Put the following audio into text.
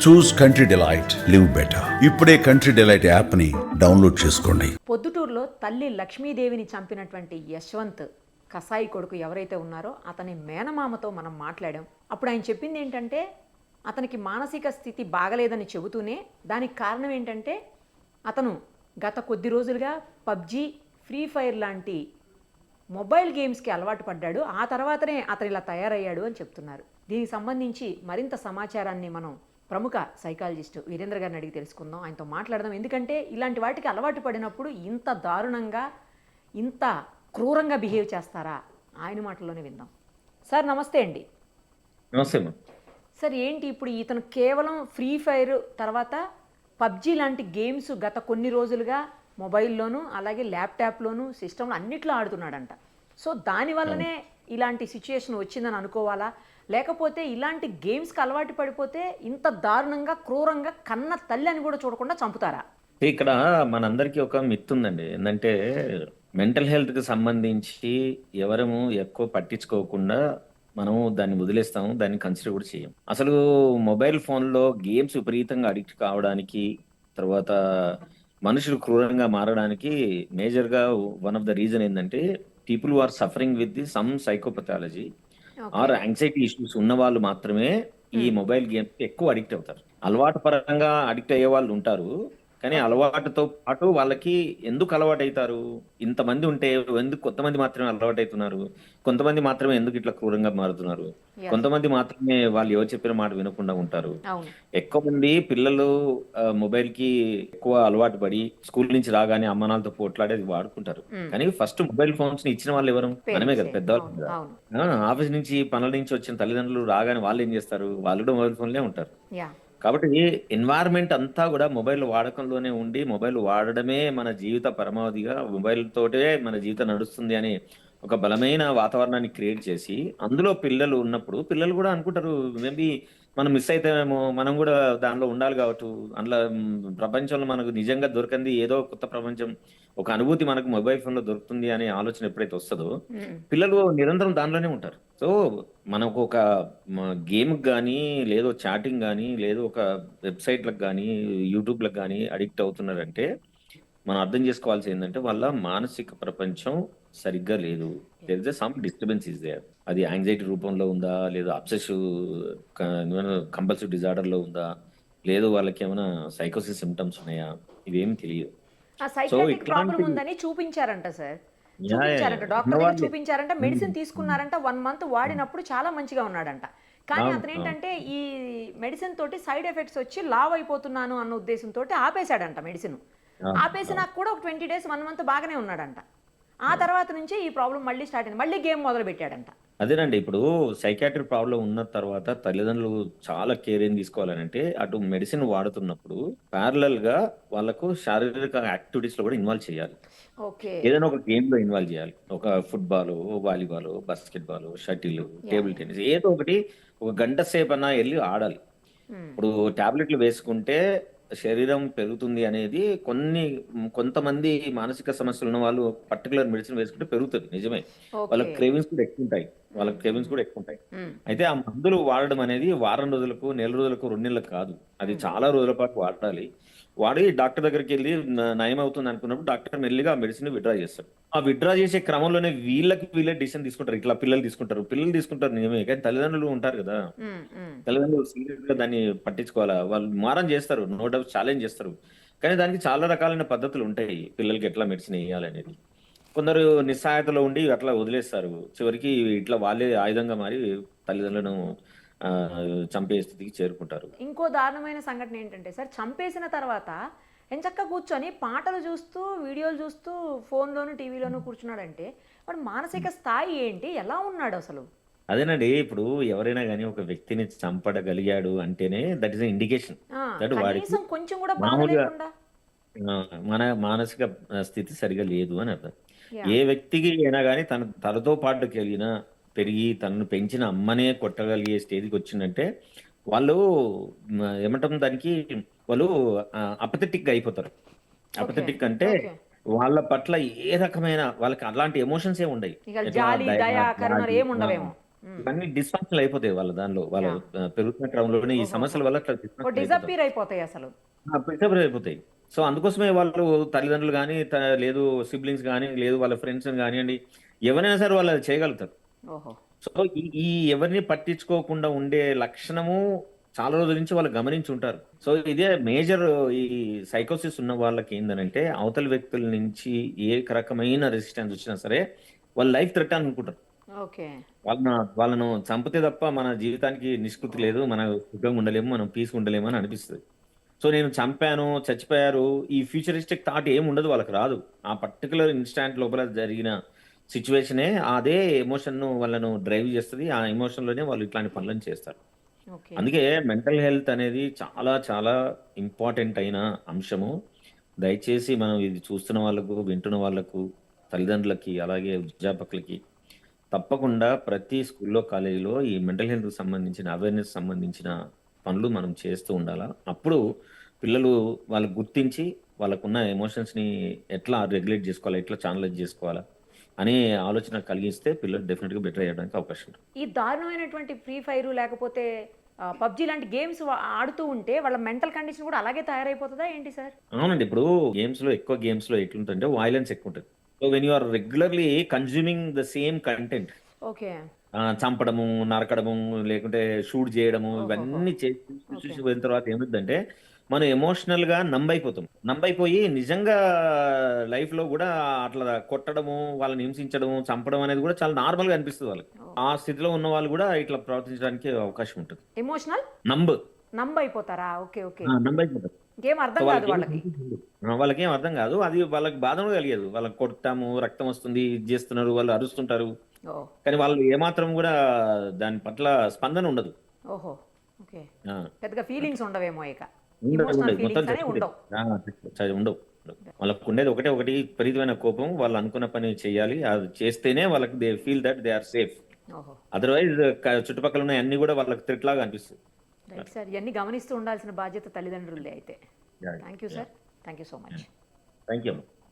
చూస్ country delight, live better. ఇప్పుడే country delight app ని download చేసుకోండి. పొద్దుటూరులో తల్లి లక్ష్మీదేవిని చంపినటువంటి యశ్వంత్ కసాయి కొడుకు ఎవరైతే ఉన్నారో అతని మేనమామతో మనం మాట్లాడాం. అప్పుడు ఆయన చెప్పింది ఏంటంటే అతనికి మానసిక స్థితి బాగలేదని చెబుతూనే దానికి కారణం ఏంటంటే అతను గత కొద్ది రోజులుగా పబ్జీ, ఫ్రీ ఫైర్ లాంటి మొబైల్ గేమ్స్కి అలవాటు పడ్డాడు. ఆ తర్వాతనే అతను ఇలా తయారయ్యాడు అని చెప్తున్నారు. దీనికి సంబంధించి మరింత సమాచారాన్ని మనం ప్రముఖ సైకాలజిస్ట్ వీరేంద్ర గారిని అడిగి తెలుసుకుందాం, ఆయనతో మాట్లాడదాం. ఎందుకంటే ఇలాంటి వాటికి అలవాటు పడినప్పుడు ఇంత దారుణంగా, ఇంత క్రూరంగా బిహేవ్ చేస్తారా? ఆయన మాటల్లోనే విందాం. సార్ నమస్తే అండి. నమస్తే. సార్ ఏంటి ఇప్పుడు ఇతను కేవలం ఫ్రీ ఫైర్ తర్వాత పబ్జీ లాంటి గేమ్స్ గత కొన్ని రోజులుగా మొబైల్లోనూ అలాగే ల్యాప్టాప్లోనూ సిస్టంలో అన్నిట్లో ఆడుతున్నాడంట. సో దానివల్లనే ఇలాంటి సిచ్యుయేషన్ వచ్చిందని అనుకోవాలా, లేకపోతే ఇలాంటి గేమ్స్కి అలవాటు పడిపోతే ఇంత దారుణంగా క్రూరంగా కన్న తల్లి అని కూడా చూడకుండా చంపుతారా? ఇక్కడ మనందరికీ ఒక మిత్ ఉందండి. ఏంటంటే మెంటల్ హెల్త్కి సంబంధించి ఎవరము ఎక్కువ పట్టించుకోకుండా మనము దాన్ని వదిలేస్తాము, దాన్ని కన్సిడర్ కూడా చేయం. అసలు మొబైల్ ఫోన్లో గేమ్స్ విపరీతంగా అడిక్ట్ కావడానికి, తర్వాత మనుషులు క్రూరంగా మారడానికి మేజర్గా వన్ ఆఫ్ ద రీజన్ ఏంటంటే people who are suffering with the some psychopathology or anxiety issues ఉన్న వాళ్ళు మాత్రమే ఈ మొబైల్ గేమ్స్ ఎక్కువ అడిక్ట్ అవుతారు. అలవాటు పరంగా అడిక్ట్ అయ్యే వాళ్ళు ఉంటారు, కానీ అలవాటుతో పాటు వాళ్ళకి ఎందుకు అలవాటు అవుతారు? ఇంతమంది ఉంటే ఎందుకు కొంతమంది మాత్రమే అలవాటు అవుతున్నారు, కొంతమంది మాత్రమే ఎందుకు ఇట్లా క్రూరంగా మారుతున్నారు, కొంతమంది మాత్రమే వాళ్ళు ఎవరు చెప్పిన మాట వినకుండా ఉంటారు. ఎక్కువ మంది పిల్లలు మొబైల్ కి ఎక్కువ అలవాటు పడి స్కూల్ నుంచి రాగానే అమ్మానాలతో పోట్లాడేది వాడుకుంటారు. కానీ ఫస్ట్ మొబైల్ ఫోన్స్ ని ఇచ్చిన వాళ్ళు ఎవరు? మనమే కదా, పెద్దవాళ్ళు. ఆఫీస్ నుంచి పనుల నుంచి వచ్చిన తల్లిదండ్రులు రాగానే వాళ్ళు ఏం చేస్తారు? వాళ్ళు కూడా మొబైల్ ఫోన్లే ఉంటారు. కాబట్టి ఎన్వైరన్మెంట్ అంతా కూడా మొబైల్ వాడకంలోనే ఉండి, మొబైల్ వాడడమే మన జీవిత పరమావధిగా, మొబైల్ తోటే మన జీవితం నడుస్తుంది అని ఒక బలమైన వాతావరణాన్ని క్రియేట్ చేసి అందులో పిల్లలు ఉన్నప్పుడు పిల్లలు కూడా అనుకుంటారు మేబీ మనం మిస్ అయితేమేమో, మనం కూడా దానిలో ఉండాలి కాబట్టి అందులో ప్రపంచంలో మనకు నిజంగా దొరకంది ఏదో కొత్త ప్రపంచం, ఒక అనుభూతి మనకు మొబైల్ ఫోన్లో దొరుకుతుంది అనే ఆలోచన ఎప్పుడైతే వస్తుందో పిల్లలు నిరంతరం దానిలోనే ఉంటారు. సో మనకు ఒక గేమ్ కానీ, లేదో చాటింగ్ కానీ, లేదో ఒక వెబ్సైట్లకు కానీ, యూట్యూబ్లకు కానీ అడిక్ట్ అవుతున్నారంటే మనం అర్థం చేసుకోవాల్సి ఏంటంటే వాళ్ళ మానసిక ప్రపంచం సరిగ్గా లేదు. There is some disturbance is there. అది యాంగ్జైటీ రూపంలో ఉందా, లేదా అబ్సెసివ్ కంపల్సివ్ డిజార్డర్ లో ఉందా, లేదు వాళ్ళకి ఏమైనా సైకోసిస్ సిమ్టమ్స్ ఉన్నాయా, ఇవేమి తెలియదు. సో ప్రాబ్లం ఉందని చూపించారంట సార్, చూపించారంట డాక్టర్ దగ్గర చూపించారంట, మెడిసిన్ తీసుకున్నారంట, 1 month వాడినప్పుడు చాలా మంచిగా ఉన్నాడంట. కానీ అతను ఏంటంటే ఈ మెడిసిన్ తోటి సైడ్ ఎఫెక్ట్స్ వచ్చి లావ్ అయిపోతున్నాను అన్న ఉద్దేశంతో ఆపేశాడంట మెడిసిన్. ఆపేసినాక కూడా ఒక 20 days 1 month బాగానే ఉన్నాడంట. ఆ తర్వాత నుంచి ఈ ప్రాబ్లం మళ్ళీ స్టార్ట్ అయింది, మళ్ళీ గేమ్ మొదలు పెట్టాడంట. అదేనండి, ఇప్పుడు సైకాట్రిక్ ప్రాబ్లం ఉన్న తర్వాత తల్లిదండ్రులు చాలా కేర్ ఏం తీసుకోవాలంటే అటు మెడిసిన్ వాడుతున్నప్పుడు ప్యారలల్ గా వాళ్ళకు శారీరక యాక్టివిటీస్ లో కూడా ఇన్వాల్వ్ చేయాలి. ఏదైనా ఒక గేమ్ లో ఇన్వాల్వ్ చేయాలి. ఒక football, volleyball, basketball, shuttle, table tennis, ఏదో ఒకటి ఒక గంట సేపు అన్నా వెళ్ళి ఆడాలి. ఇప్పుడు టాబ్లెట్లు వేసుకుంటే శరీరం పెరుగుతుంది అనేది కొంతమంది మానసిక సమస్యలు ఉన్న వాళ్ళు పర్టికులర్ మెడిసిన్ వేసుకుంటే పెరుగుతుంది, నిజమే. వాళ్ళకి క్రేవింగ్స్ కూడా ఎక్కువ ఉంటాయి. అయితే ఆ మందులు వాడడం అనేది వారం రోజులకు, నెల రోజులకు, 2 నెలలకు కాదు, అది చాలా రోజుల పాటు వాడాలి. వాడి డాక్టర్ దగ్గరికి వెళ్ళి నయం అవుతుంది అనుకున్నప్పుడు డాక్టర్ మెల్లిగా ఆ మెడిసిన్ విత్డ్రా చేస్తారు. ఆ విత్డ్రా చేసే క్రమంలోనే వీళ్ళే డిసిషన్ తీసుకుంటారు. ఇట్లా పిల్లలు తీసుకుంటారు నిజమే, కానీ తల్లిదండ్రులు ఉంటారు కదా, తల్లిదండ్రులు సీరియస్ గా దాన్ని పట్టించుకోవాలా. వాళ్ళు మారం చేస్తారు, నో డౌట్ ఛాలెంజ్ చేస్తారు, కానీ దానికి చాలా రకాలైన పద్ధతులు ఉంటాయి పిల్లలకి ఎట్లా మెడిసిన్ వేయాలనేది. కొందరు నిస్సహాయతలో ఉండి అట్లా వదిలేస్తారు, చివరికి ఇట్లా వాళ్ళే ఆయుధంగా మారి తల్లిదండ్రులను చంపే స్థితికి చేరుకుంటారు. ఇంకో దారుణమైన సంఘటన ఏంటంటే సార్, చంపేసిన తర్వాత ఎంచక్క కూర్చొని పాటలు చూస్తూ, వీడియోలు చూస్తూ, ఫోన్లోను టీవీలోను కూర్చున్నాడంటే వాడు మానసిక స్థాయి ఏంటి, ఎలా ఉన్నాడు అసలు? అదేనండి, ఇప్పుడు ఎవరైనా కానీ ఒక వ్యక్తిని చంపడగలిగాడు అంటేనే దట్ ఈస్ ఇండికేషన్ దట్ వాడికి కొంచెం కూడా మామూలుగా మన మానసిక స్థితి సరిగా లేదు అని అర్థం. ఏ వ్యక్తికి అయినా కానీ తనతో పాటు పెరిగి తనను పెంచిన అమ్మనే కొట్టగలిగే స్టేజ్కి వచ్చిందంటే వాళ్ళు ఏమంటాం దానికి, వాళ్ళు అపథెటిక్ గా అయిపోతారు. అపథెటిక్ అంటే వాళ్ళ పట్ల ఏ రకమైన వాళ్ళకి అలాంటి ఎమోషన్స్ ఏ ఉండవు. ఇవన్నీ డిస్ఫంక్షన్ అయిపోతాయి వాళ్ళ దానిలో వాళ్ళ పెరుగుతున్న క్రమంలోనే ఈ సమస్యల వల్ల అట్లా dysfunction అయిపోతారు. డిజపీర్ అయిపోతాయి అసలు. ప్రిసర్వ్ అయిపోతాయి. సో అందుకోసమే వాళ్ళు తల్లిదండ్రులు కానీ లేదు సిబ్లింగ్స్ కానీ లేదు వాళ్ళ ఫ్రెండ్స్ కానివ్వండి ఎవరైనా సరే వాళ్ళు అది చేయగలుగుతారు. ఓహో. సో ఈ ఈ ఎవరిని పట్టించుకోకుండా ఉండే లక్షణము చాలా రోజుల నుంచి వాళ్ళు గమనించి ఉంటారు. సో ఇదే మేజర్ ఈ సైకోసిస్ ఉన్న వాళ్ళకి ఏంటంటే అవతల వ్యక్తుల నుంచి ఏ రకమైన రెసిస్టెన్స్ వచ్చినా సరే వాళ్ళ లైఫ్ థ్రెట్ అని అనుకుంటారు. ఓకే. వాళ్ళను చంపితే తప్ప మన జీవితానికి నిష్కృతి లేదు, మన సుఖంగా ఉండలేము, మనం పీస్గా ఉండలేము అని అనిపిస్తుంది. సో నేను చంపాను చచ్చిపోయారు ఈ ఫ్యూచరిస్టిక్ థాట్ ఏమి ఉండదు, వాళ్ళకి రాదు. ఆ పర్టికులర్ ఇన్స్టాంట్ లోపల జరిగిన సిచ్యువేషనే అదే ఎమోషన్ వాళ్ళను డ్రైవ్ చేస్తుంది. ఆ ఎమోషన్ లోనే వాళ్ళు ఇట్లాంటి పనులను చేస్తారు. ఓకే. అందుకే మెంటల్ హెల్త్ అనేది చాలా చాలా ఇంపార్టెంట్ అయిన అంశము. దయచేసి మనం ఇది చూస్తున్న వాళ్ళకు వింటున్న వాళ్ళకు తల్లిదండ్రులకి అలాగే అధ్యాపకులకి తప్పకుండా ప్రతి స్కూల్లో కాలేజీలో ఈ మెంటల్ హెల్త్ సంబంధించిన అవేర్నెస్ సంబంధించిన పనులు మనం చేస్తూ ఉండాలా. అప్పుడు పిల్లలు వాళ్ళు గుర్తించి వాళ్ళకున్న ఎమోషన్స్ని ఎట్లా రెగ్యులేట్ చేసుకోవాలా, ఎట్లా ఛానలైజ్ చేసుకోవాలా అనే ఆలోచన కలిగిస్తే పిల్లలు డెఫినెట్గా బెటర్ అయ్యడానికి అవకాశం ఉంటుంది. ఈ దారుణమైనటువంటి ఫ్రీ ఫైర్ లేకపోతే పబ్జి లాంటి గేమ్స్ ఆడుతూ ఉంటే వాళ్ళ మెంటల్ కండిషన్ కూడా అలాగే తయారైపోతుందా ఏంటి సార్? అవునండి. ఇప్పుడు ఎక్కువ గేమ్స్ లో ఎట్లుంటుందంటే వైలెన్స్ ఎక్కువ ఉంటుంది. So when you are regularly consuming the same content, okay. చంపడము, నరకడము, లేకుంటే షూట్ చేయడము, ఇవన్నీ చూసి పోయిన తర్వాత ఏమిటంటే మనం ఎమోషనల్ గా నంబైపోయి నిజంగా లైఫ్ లో కూడా అట్లా కొట్టడము, వాళ్ళని హింసించడము, చంపడం అనేది కూడా చాలా నార్మల్ గా అనిపిస్తుంది వాళ్ళకి. ఆ స్థితిలో ఉన్న వాళ్ళు కూడా ఇట్లా ప్రవర్తించడానికి అవకాశం ఉంటుంది. ఎమోషనల్ నంబ్ నంబైపోతారా? ఓకే. ఓకే. నంబైపోతారు. ఇంకేం అర్థం కాదు వాళ్ళకి. వాళ్ళకేం అర్థం కాదు, అది వాళ్ళకి బాధను కలిగదు. వాళ్ళకి కొట్టాము, రక్తం వస్తుంది, ఇది చేస్తున్నారు, వాళ్ళు అరుస్తుంటారు, ఓ. కానీ వాళ్ళు ఏమాత్రం కూడా దాని పట్ల స్పందన ఉండదు. ఓహో. ఓకే. ఆ, పెద్దగా ఫీలింగ్స్ ఉండవేమో ఇక. ఉండదు, ఎమోషనల్ ఉండదు. మొత్తం ఫీలింగ్స్ అనే ఉండవు. ఉండవు. వాళ్ళకు ఉండేది ఒకటి విపరీతమైన కోపం. వాళ్ళు అనుకున్న పని చేయాలి, అది చేస్తేనే వాళ్ళకి they feel that they are safe. ఓహో. అదర్వైజ్ చుట్టుపక్కల ఉన్న అన్ని కూడా వాళ్ళకి థ్రెట్ లాగా అనిపిస్తుంది. రైట్ సార్, ఇవన్నీ గమనిస్తూ ఉండాల్సిన బాధ్యత తల్లిదండ్రులదే అయితే. Thank you sir, thank you so much. Thank you.